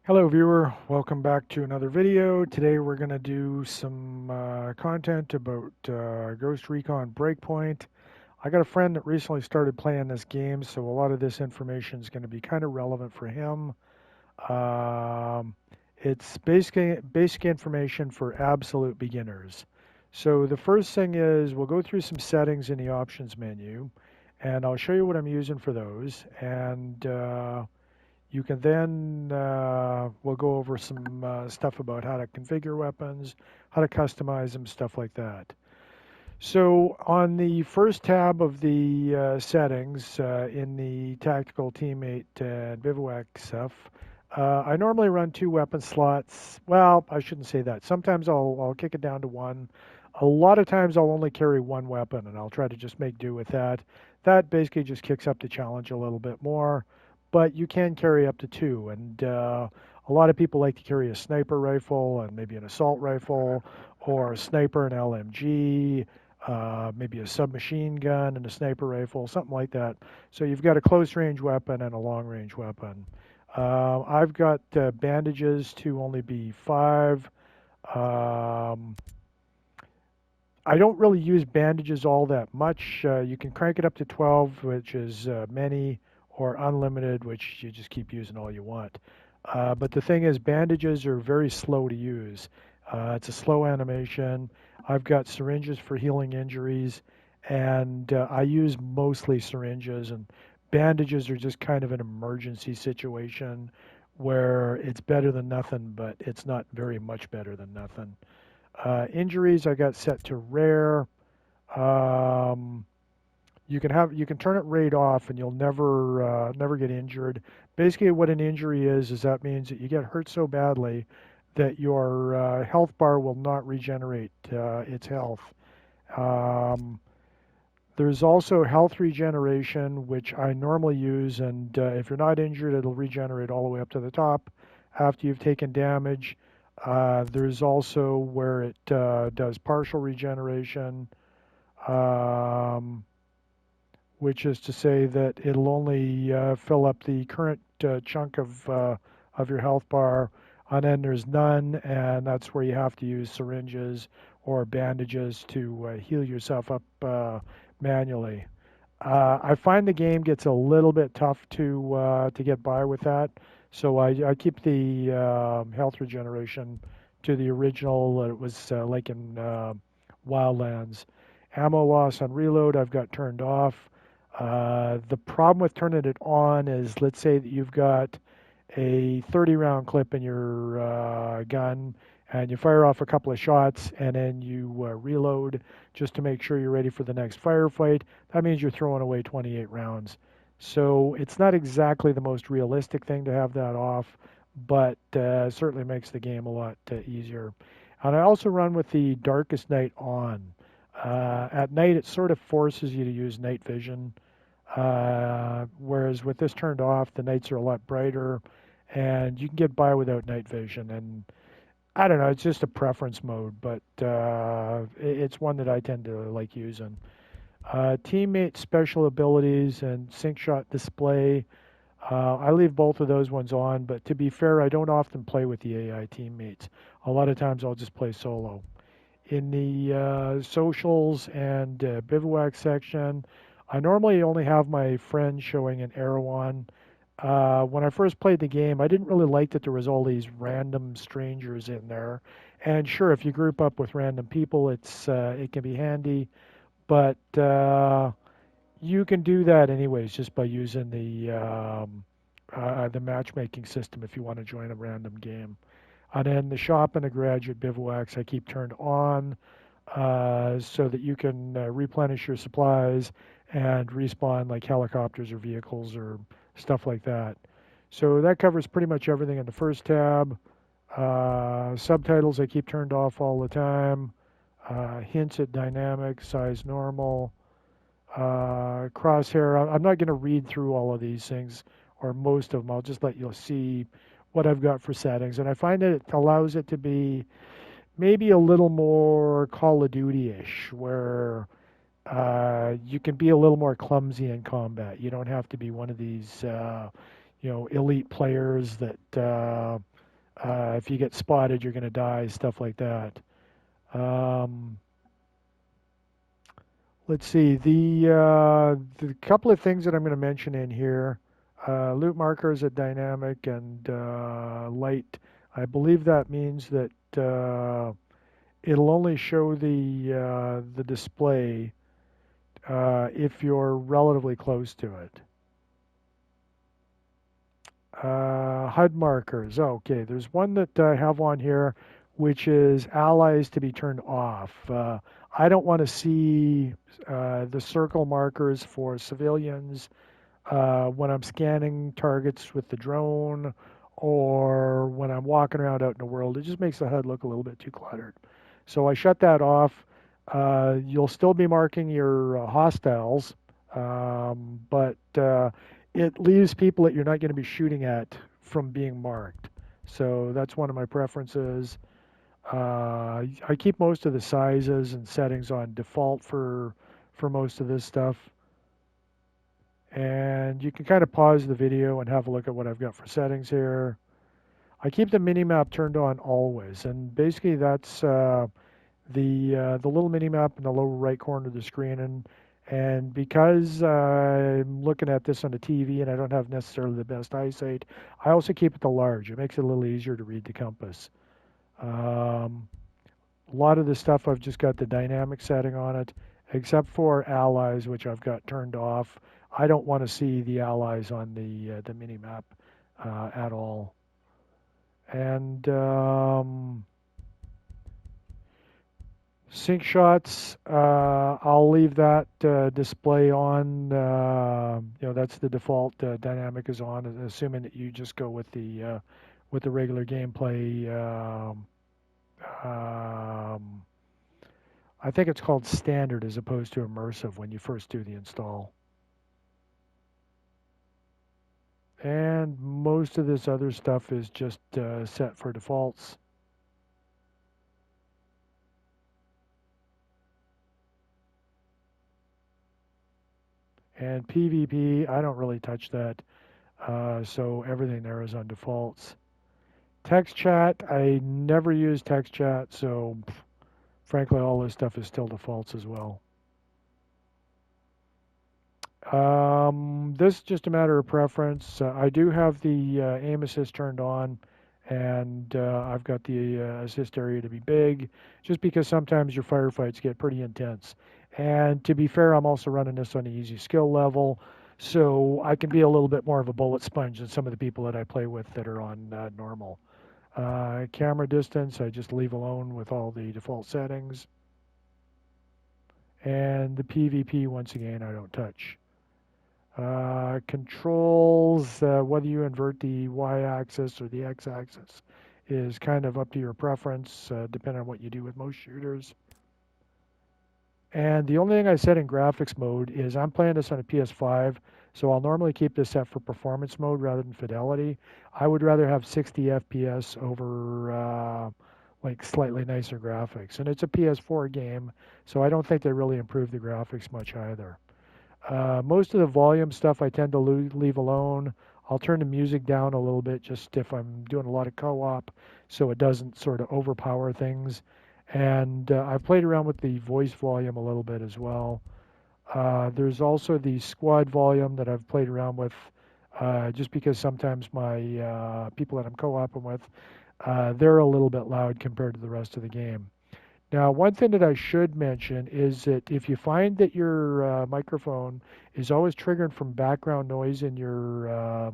Hello viewer, welcome back to another video. Today we're going to do some content about Ghost Recon Breakpoint. I got a friend that recently started playing this game, so a lot of this information is going to be kind of relevant for him. Um, it's basic information for absolute beginners. So the first thing is we'll go through some settings in the options menu, and I'll show you what I'm using for those. And you can then, we'll go over some stuff about how to configure weapons, how to customize them, stuff like that. So on the first tab of the settings in the tactical teammate and bivouac stuff, I normally run 2 weapon slots. Well, I shouldn't say that. Sometimes I'll kick it down to 1. A lot of times I'll only carry 1 weapon and I'll try to just make do with that. That basically just kicks up the challenge a little bit more, but you can carry up to 2. And a lot of people like to carry a sniper rifle and maybe an assault rifle, or a sniper and LMG, maybe a submachine gun and a sniper rifle, something like that. So you've got a close range weapon and a long range weapon. I've got bandages to only be 5. Um, I don't really use bandages all that much. You can crank it up to 12, which is many, or unlimited, which you just keep using all you want. But the thing is, bandages are very slow to use. It's a slow animation. I've got syringes for healing injuries, and I use mostly syringes, and bandages are just kind of an emergency situation where it's better than nothing, but it's not very much better than nothing. Injuries I got set to rare. Um, you can turn it right off and you'll never get injured. Basically, what an injury is that means that you get hurt so badly that your health bar will not regenerate its health. Um, there's also health regeneration, which I normally use, and if you're not injured, it'll regenerate all the way up to the top after you've taken damage. There's also where it does partial regeneration, um, which is to say that it'll only fill up the current chunk of your health bar, and then there's none, and that's where you have to use syringes or bandages to heal yourself up manually. I find the game gets a little bit tough to get by with that, so I keep the health regeneration to the original that it was like in Wildlands. Ammo loss on reload I've got turned off. The problem with turning it on is, let's say that you've got a 30-round clip in your gun, and you fire off a couple of shots, and then you reload just to make sure you're ready for the next firefight. That means you're throwing away 28 rounds. So it's not exactly the most realistic thing to have that off, but certainly makes the game a lot easier. And I also run with the darkest night on. At night, it sort of forces you to use night vision, whereas with this turned off, the nights are a lot brighter, and you can get by without night vision. And I don't know, it's just a preference mode, but it's one that I tend to like using. Teammate special abilities and sync shot display. I leave both of those ones on, but to be fair, I don't often play with the AI teammates. A lot of times I'll just play solo. In the socials and bivouac section, I normally only have my friend showing an arrow on. When I first played the game, I didn't really like that there was all these random strangers in there. And sure, if you group up with random people, it can be handy, but you can do that anyways just by using the matchmaking system if you want to join a random game. And then the shop and the graduate bivouacs I keep turned on so that you can replenish your supplies and respawn like helicopters or vehicles or stuff like that. So that covers pretty much everything in the first tab. Subtitles I keep turned off all the time. Hints at dynamic, size normal. Crosshair, I'm not going to read through all of these things, or most of them. I'll just let you see what I've got for settings. And I find that it allows it to be maybe a little more Call of Duty-ish, where you can be a little more clumsy in combat. You don't have to be one of these, elite players that If you get spotted, you're going to die, stuff like that. Um, let's see, the couple of things that I'm going to mention in here, loot markers are dynamic and light. I believe that means that it'll only show the display if you're relatively close to it. HUD markers. Okay, there's one that I have on here, which is allies to be turned off. I don't want to see the circle markers for civilians when I'm scanning targets with the drone or when I'm walking around out in the world. It just makes the HUD look a little bit too cluttered. So I shut that off. You'll still be marking your hostiles, but it leaves people that you're not going to be shooting at from being marked. So that's one of my preferences. I keep most of the sizes and settings on default for most of this stuff. And you can kind of pause the video and have a look at what I've got for settings here. I keep the mini-map turned on always, and basically that's the little mini-map in the lower right corner of the screen. And because I'm looking at this on the TV and I don't have necessarily the best eyesight, I also keep it to large. It makes it a little easier to read the compass. A lot of the stuff I've just got the dynamic setting on it, except for allies, which I've got turned off. I don't want to see the allies on the mini map at all. And sync shots, I'll leave that display on. That's the default. Dynamic is on, assuming that you just go with the regular gameplay. I think it's called standard as opposed to immersive when you first do the install. And most of this other stuff is just set for defaults. And PvP, I don't really touch that. So everything there is on defaults. Text chat, I never use text chat, so frankly, all this stuff is still defaults as well. This is just a matter of preference. I do have the aim assist turned on, and I've got the assist area to be big, just because sometimes your firefights get pretty intense. And to be fair, I'm also running this on the easy skill level, so I can be a little bit more of a bullet sponge than some of the people that I play with that are on normal. Camera distance, I just leave alone with all the default settings. And the PvP, once again, I don't touch. Controls, whether you invert the y-axis or the x-axis is kind of up to your preference, depending on what you do with most shooters. And the only thing I set in graphics mode is I'm playing this on a PS5, so I'll normally keep this set for performance mode rather than fidelity. I would rather have 60 FPS over like slightly nicer graphics. And it's a PS4 game, so I don't think they really improved the graphics much either. Most of the volume stuff I tend to leave alone. I'll turn the music down a little bit just if I'm doing a lot of co-op so it doesn't sort of overpower things. And I've played around with the voice volume a little bit as well. There's also the squad volume that I've played around with just because sometimes my people that I'm co-oping with, they're a little bit loud compared to the rest of the game. Now, one thing that I should mention is that if you find that your microphone is always triggered from background noise in your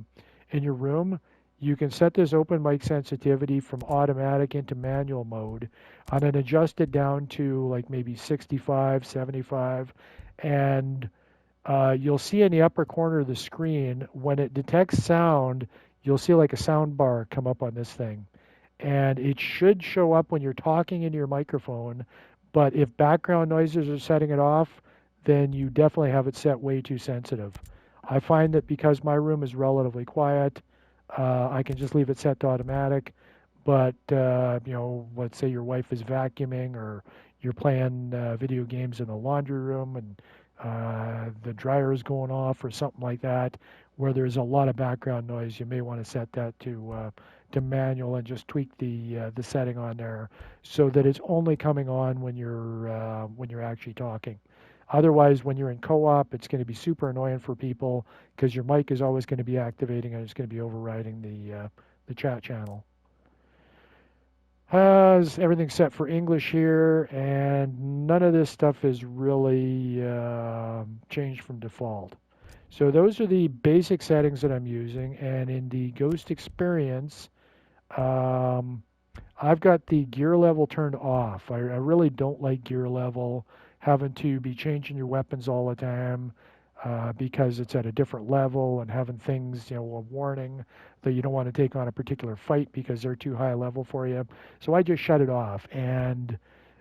room, you can set this open mic sensitivity from automatic into manual mode and then adjust it down to like maybe 65, 75, and you'll see in the upper corner of the screen, when it detects sound, you'll see like a sound bar come up on this thing. And it should show up when you're talking into your microphone, but if background noises are setting it off, then you definitely have it set way too sensitive. I find that because my room is relatively quiet, I can just leave it set to automatic. But let's say your wife is vacuuming or you're playing video games in the laundry room and the dryer is going off or something like that, where there's a lot of background noise, you may want to set that to to manual and just tweak the setting on there so that it's only coming on when you're actually talking. Otherwise, when you're in co-op, it's going to be super annoying for people because your mic is always going to be activating and it's going to be overriding the chat channel. Has everything set for English here, and none of this stuff is really changed from default. So those are the basic settings that I'm using, and in the Ghost experience, um, I've got the gear level turned off. I really don't like gear level, having to be changing your weapons all the time because it's at a different level and having things, a warning that you don't want to take on a particular fight because they're too high level for you. So I just shut it off. And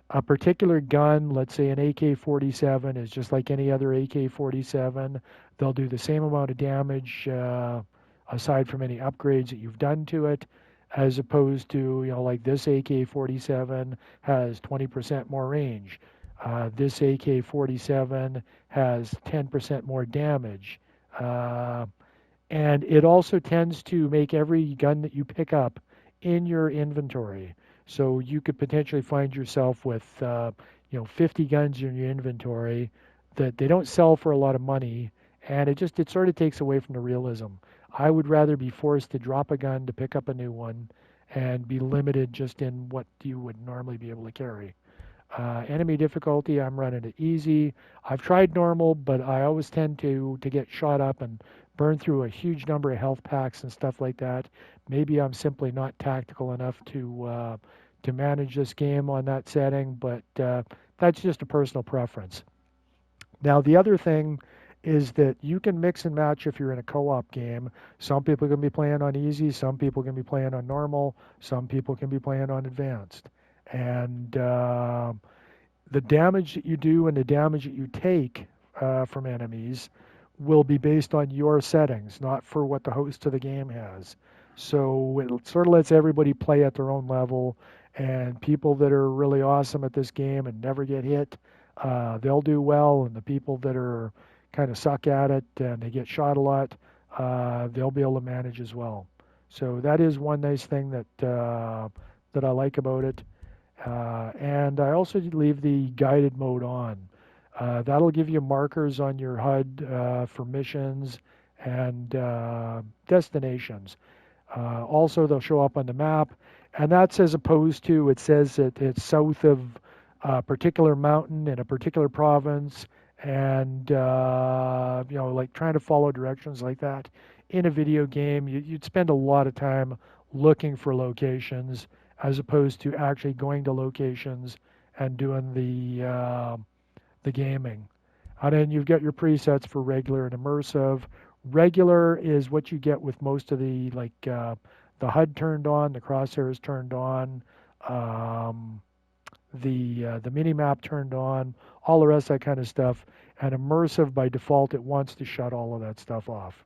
a particular gun, let's say an AK-47, is just like any other AK-47. They'll do the same amount of damage aside from any upgrades that you've done to it, as opposed to, like this AK-47 has 20% more range. This AK-47 has 10% more damage. And it also tends to make every gun that you pick up in your inventory. So you could potentially find yourself with 50 guns in your inventory that they don't sell for a lot of money, and it sort of takes away from the realism. I would rather be forced to drop a gun to pick up a new one and be limited just in what you would normally be able to carry. Enemy difficulty, I'm running it easy. I've tried normal, but I always tend to get shot up and burn through a huge number of health packs and stuff like that. Maybe I'm simply not tactical enough to manage this game on that setting, but that's just a personal preference. Now, the other thing is that you can mix and match if you're in a co-op game. Some people can be playing on easy, some people can be playing on normal, some people can be playing on advanced. And the damage that you do and the damage that you take from enemies will be based on your settings, not for what the host of the game has. So it sort of lets everybody play at their own level, and people that are really awesome at this game and never get hit, they'll do well, and the people that are kind of suck at it and they get shot a lot, they'll be able to manage as well. So that is one nice thing that I like about it. And I also leave the guided mode on. That'll give you markers on your HUD for missions and destinations. Also, they'll show up on the map, and that's as opposed to it says that it's south of a particular mountain in a particular province, and like trying to follow directions like that. In a video game, you'd spend a lot of time looking for locations as opposed to actually going to locations and doing the gaming. And then you've got your presets for regular and immersive. Regular is what you get with most of the the HUD turned on, the crosshairs turned on, the mini map turned on, all the rest of that kind of stuff. And immersive by default, it wants to shut all of that stuff off.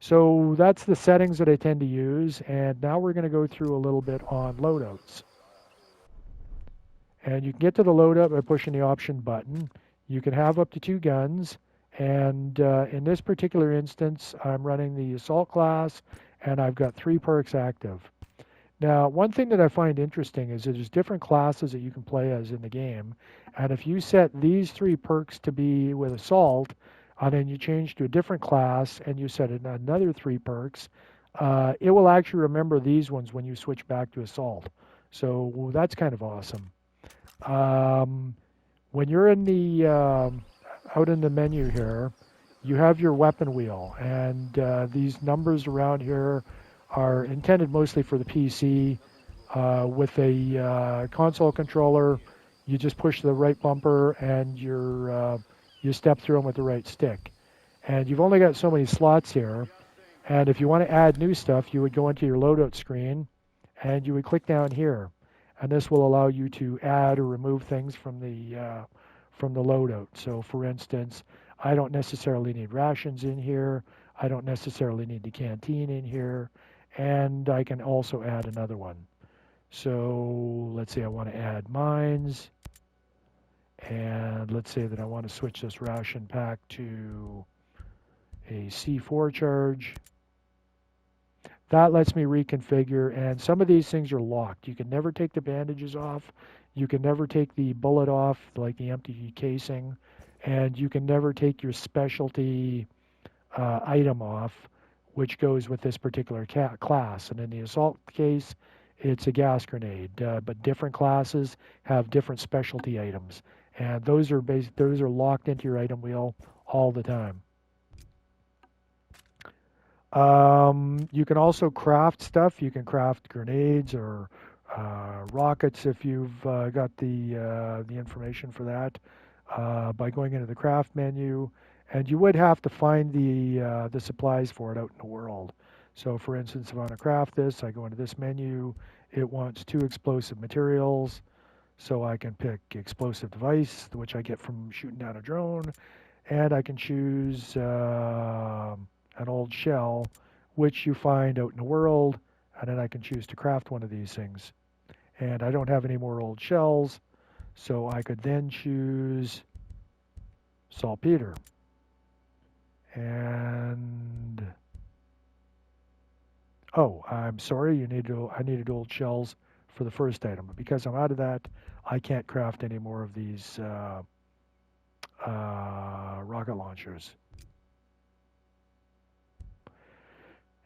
So that's the settings that I tend to use, and now we're going to go through a little bit on loadouts. And you can get to the loadout by pushing the option button. You can have up to 2 guns, and in this particular instance, I'm running the assault class, and I've got 3 perks active. Now, one thing that I find interesting is that there's different classes that you can play as in the game, and if you set these 3 perks to be with assault, and then you change to a different class and you set another 3 perks, it will actually remember these ones when you switch back to assault. So that's kind of awesome. When you're in the out in the menu here, you have your weapon wheel, and these numbers around here are intended mostly for the PC. With a console controller, you just push the right bumper and you step through them with the right stick. And you've only got so many slots here. And if you want to add new stuff, you would go into your loadout screen and you would click down here. And this will allow you to add or remove things from the loadout. So for instance, I don't necessarily need rations in here. I don't necessarily need the canteen in here. And I can also add another one. So let's say I want to add mines. And let's say that I want to switch this ration pack to a C4 charge. That lets me reconfigure, and some of these things are locked. You can never take the bandages off. You can never take the bullet off, like the empty casing, and you can never take your specialty item off, which goes with this particular class. And in the assault case, it's a gas grenade, but different classes have different specialty items, and those are those are locked into your item wheel all the time. You can also craft stuff. You can craft grenades or rockets if you've got the information for that by going into the craft menu. And you would have to find the supplies for it out in the world. So for instance, if I want to craft this, I go into this menu. It wants 2 explosive materials. So I can pick explosive device, which I get from shooting down a drone. And I can choose an old shell, which you find out in the world. And then I can choose to craft one of these things. And I don't have any more old shells. So I could then choose saltpeter. And oh, I'm sorry, I needed old shells for the first item. But because I'm out of that, I can't craft any more of these rocket launchers.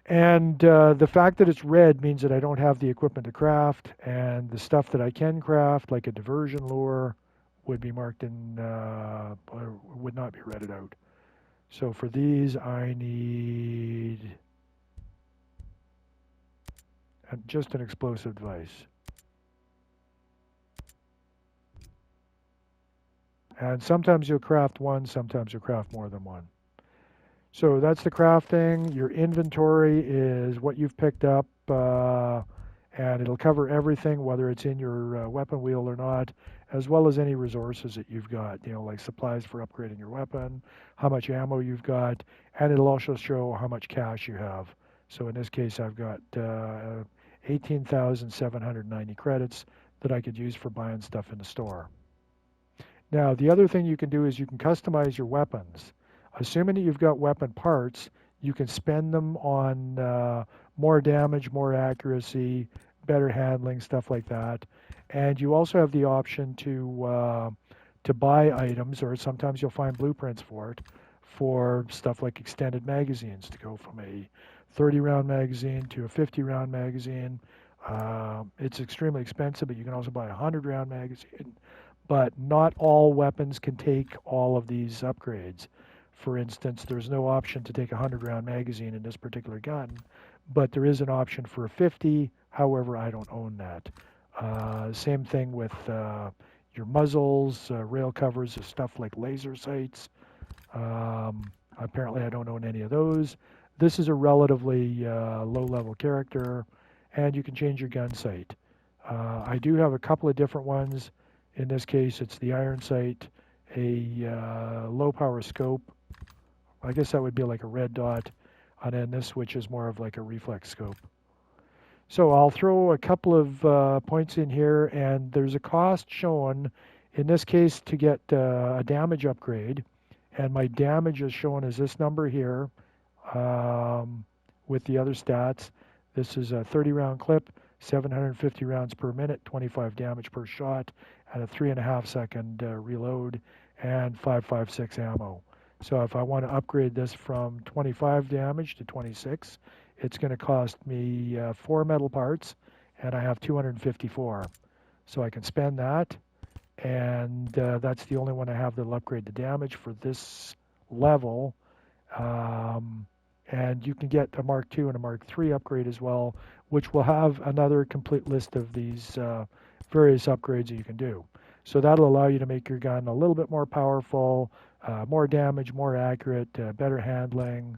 And the fact that it's red means that I don't have the equipment to craft, and the stuff that I can craft, like a diversion lure, would be marked in, or would not be redded out. So for these, I need just an explosive device. And sometimes you'll craft one, sometimes you'll craft more than one. So that's the crafting. Your inventory is what you've picked up, and it'll cover everything, whether it's in your weapon wheel or not, as well as any resources that you've got, like supplies for upgrading your weapon, how much ammo you've got, and it'll also show how much cash you have. So in this case, I've got 18,790 credits that I could use for buying stuff in the store. Now, the other thing you can do is you can customize your weapons. Assuming that you've got weapon parts, you can spend them on more damage, more accuracy, better handling, stuff like that. And you also have the option to buy items, or sometimes you'll find blueprints for it, for stuff like extended magazines, to go from a 30-round magazine to a 50-round magazine. It's extremely expensive, but you can also buy a 100-round magazine. But not all weapons can take all of these upgrades. For instance, there's no option to take a 100-round magazine in this particular gun, but there is an option for a 50. However, I don't own that. Same thing with your muzzles, rail covers, stuff like laser sights. Apparently, I don't own any of those. This is a relatively low-level character, and you can change your gun sight. I do have a couple of different ones. In this case, it's the iron sight, a low-power scope. I guess that would be like a red dot, and then this, which is more of like a reflex scope. So I'll throw a couple of points in here, and there's a cost shown, in this case, to get a damage upgrade. And my damage is shown as this number here with the other stats. This is a 30-round clip, 750 rounds per minute, 25 damage per shot, and a 3.5-second reload, and 5.56 ammo. So if I want to upgrade this from 25 damage to 26, it's going to cost me 4 metal parts, and I have 254. So I can spend that, and that's the only one I have that'll upgrade the damage for this level. And you can get a Mark II and a Mark III upgrade as well, which will have another complete list of these various upgrades that you can do. So that'll allow you to make your gun a little bit more powerful, more damage, more accurate, better handling,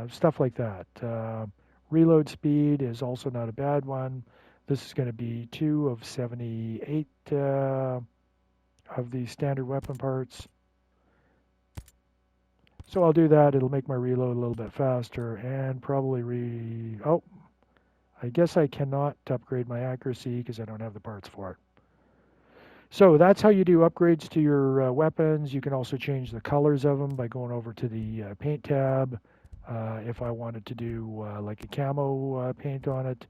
stuff like that. Reload speed is also not a bad one. This is going to be 2 of 78 of the standard weapon parts. So I'll do that. It'll make my reload a little bit faster, and probably I guess I cannot upgrade my accuracy because I don't have the parts for it. So that's how you do upgrades to your weapons. You can also change the colors of them by going over to the paint tab. If I wanted to do like a camo paint on it,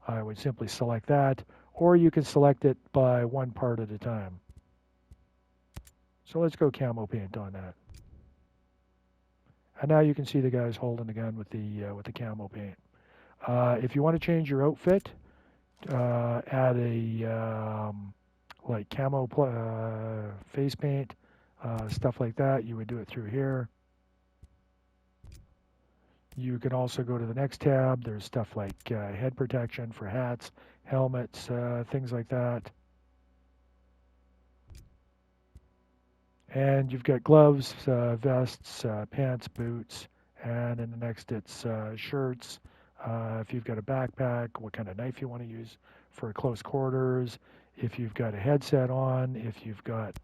I would simply select that, or you can select it by one part at a time. So let's go camo paint on that. And now you can see the guys holding the gun with the camo paint. If you want to change your outfit, add a like camo face paint, stuff like that, you would do it through here. You can also go to the next tab. There's stuff like head protection for hats, helmets, things like that. And you've got gloves, vests, pants, boots, and in the next it's shirts. If you've got a backpack, what kind of knife you want to use for close quarters. If you've got a headset on, if you've got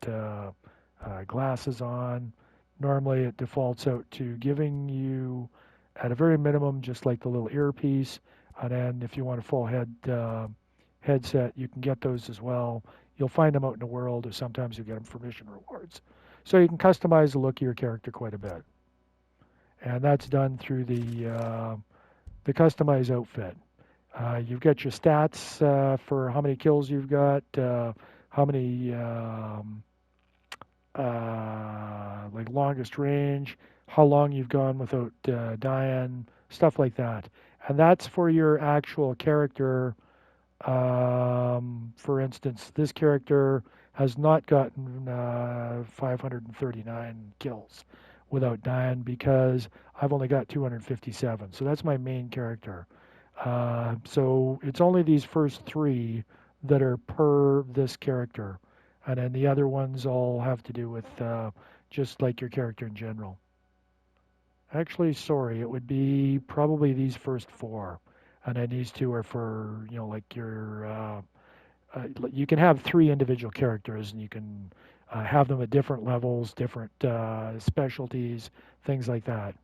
glasses on. Normally it defaults out to giving you, at a very minimum, just like the little earpiece. And then if you want a full headset, you can get those as well. You'll find them out in the world, or sometimes you get them for mission rewards. So you can customize the look of your character quite a bit. And that's done through the customize outfit. You've got your stats for how many kills you've got, how many like longest range, how long you've gone without dying, stuff like that. And that's for your actual character. For instance, this character has not gotten 539 kills without dying because I've only got 257. So that's my main character. So it's only these first three that are per this character. And then the other ones all have to do with just like your character in general. Actually, sorry, it would be probably these first four. And then these two are for, you know, like your, you can have three individual characters and you can have them at different levels, different specialties, things like that.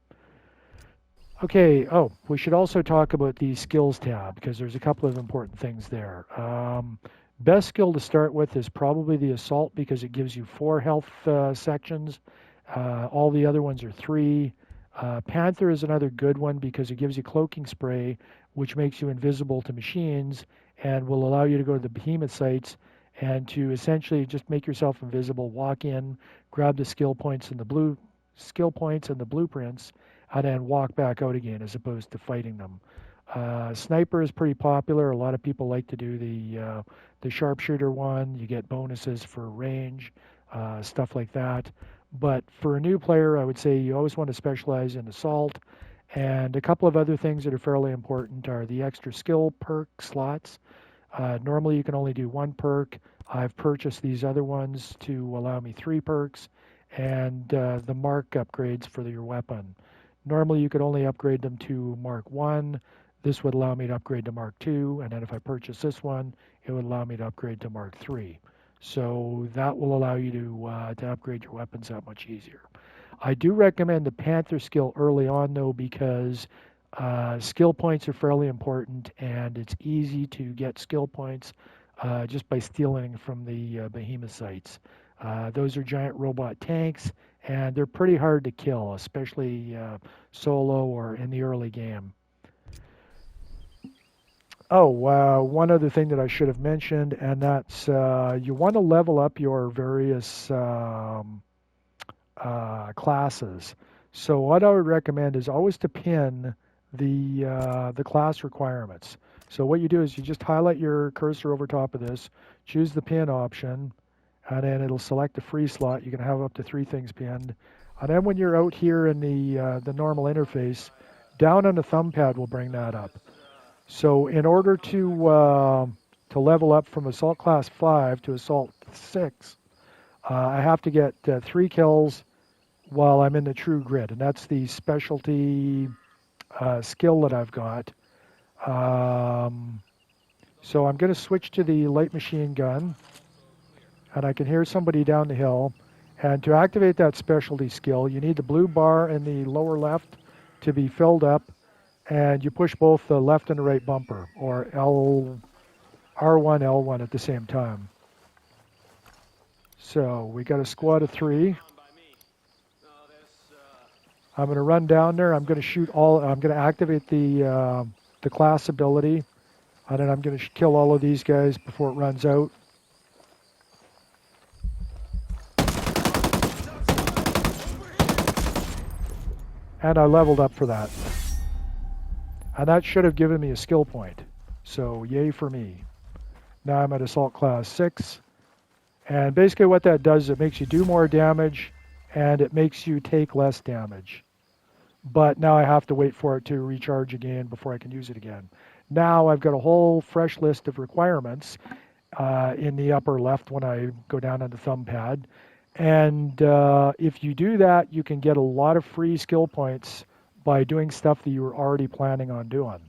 Okay, oh, we should also talk about the skills tab because there's a couple of important things there. Best skill to start with is probably the assault because it gives you 4 health sections. All the other ones are 3. Panther is another good one because it gives you cloaking spray, which makes you invisible to machines and will allow you to go to the behemoth sites and to essentially just make yourself invisible, walk in, grab the skill points and the blueprints, and then walk back out again as opposed to fighting them. Sniper is pretty popular. A lot of people like to do the sharpshooter one. You get bonuses for range, stuff like that. But for a new player, I would say you always want to specialize in assault. And a couple of other things that are fairly important are the extra skill perk slots. Normally you can only do 1 perk. I've purchased these other ones to allow me 3 perks and the mark upgrades for your weapon. Normally you could only upgrade them to Mark 1. This would allow me to upgrade to Mark 2, and then if I purchase this one, it would allow me to upgrade to Mark 3. So that will allow you to upgrade your weapons that much easier. I do recommend the Panther skill early on though because skill points are fairly important and it's easy to get skill points just by stealing from the behemoth sites. Those are giant robot tanks and they're pretty hard to kill, especially solo or in the early game. Oh, one other thing that I should have mentioned, and that's you want to level up your various classes. So what I would recommend is always to pin the class requirements. So what you do is you just highlight your cursor over top of this, choose the pin option, and then it'll select a free slot. You can have up to 3 things pinned. And then when you're out here in the normal interface, down on the thumb pad will bring that up. So in order to level up from Assault Class 5 to Assault 6, I have to get 3 kills while I'm in the True Grit, and that's the specialty skill that I've got. So I'm going to switch to the light machine gun, and I can hear somebody down the hill. And to activate that specialty skill, you need the blue bar in the lower left to be filled up, and you push both the left and the right bumper, or R1, L1 at the same time. So we got a squad of 3. I'm going to run down there. I'm going to shoot all. I'm going to activate the class ability, and then I'm going to kill all of these guys before it runs out. And I leveled up for that. And that should have given me a skill point. So yay for me. Now I'm at Assault Class 6. And basically what that does is it makes you do more damage, and it makes you take less damage. But now I have to wait for it to recharge again before I can use it again. Now I've got a whole fresh list of requirements in the upper left when I go down on the thumb pad. And if you do that, you can get a lot of free skill points by doing stuff that you were already planning on doing.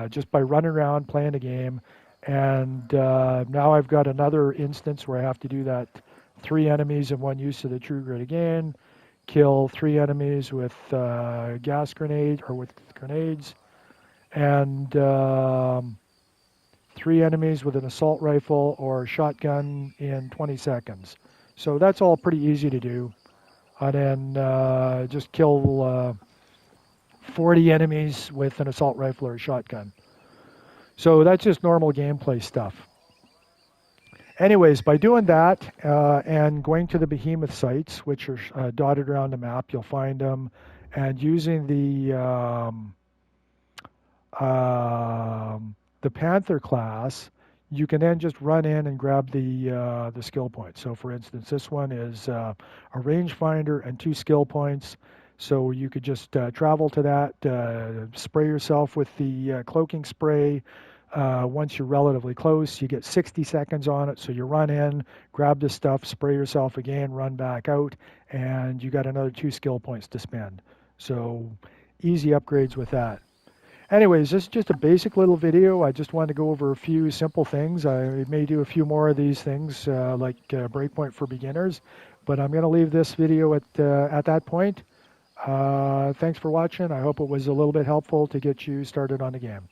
Just by running around, playing a game. And now I've got another instance where I have to do that 3 enemies in one use of the True Grit again, kill 3 enemies with gas grenade or with grenades, and 3 enemies with an assault rifle or shotgun in 20 seconds. So that's all pretty easy to do. And then just kill 40 enemies with an assault rifle or a shotgun. So that's just normal gameplay stuff. Anyways, by doing that and going to the behemoth sites, which are dotted around the map, you'll find them, and using the Panther class, you can then just run in and grab the skill points. So for instance, this one is a rangefinder and 2 skill points. So you could just travel to that, spray yourself with the cloaking spray. Once you're relatively close, you get 60 seconds on it. So you run in, grab the stuff, spray yourself again, run back out, and you got another 2 skill points to spend. So easy upgrades with that. Anyways, this is just a basic little video. I just wanted to go over a few simple things. I may do a few more of these things like Breakpoint for beginners, but I'm going to leave this video at that point. Thanks for watching. I hope it was a little bit helpful to get you started on the game.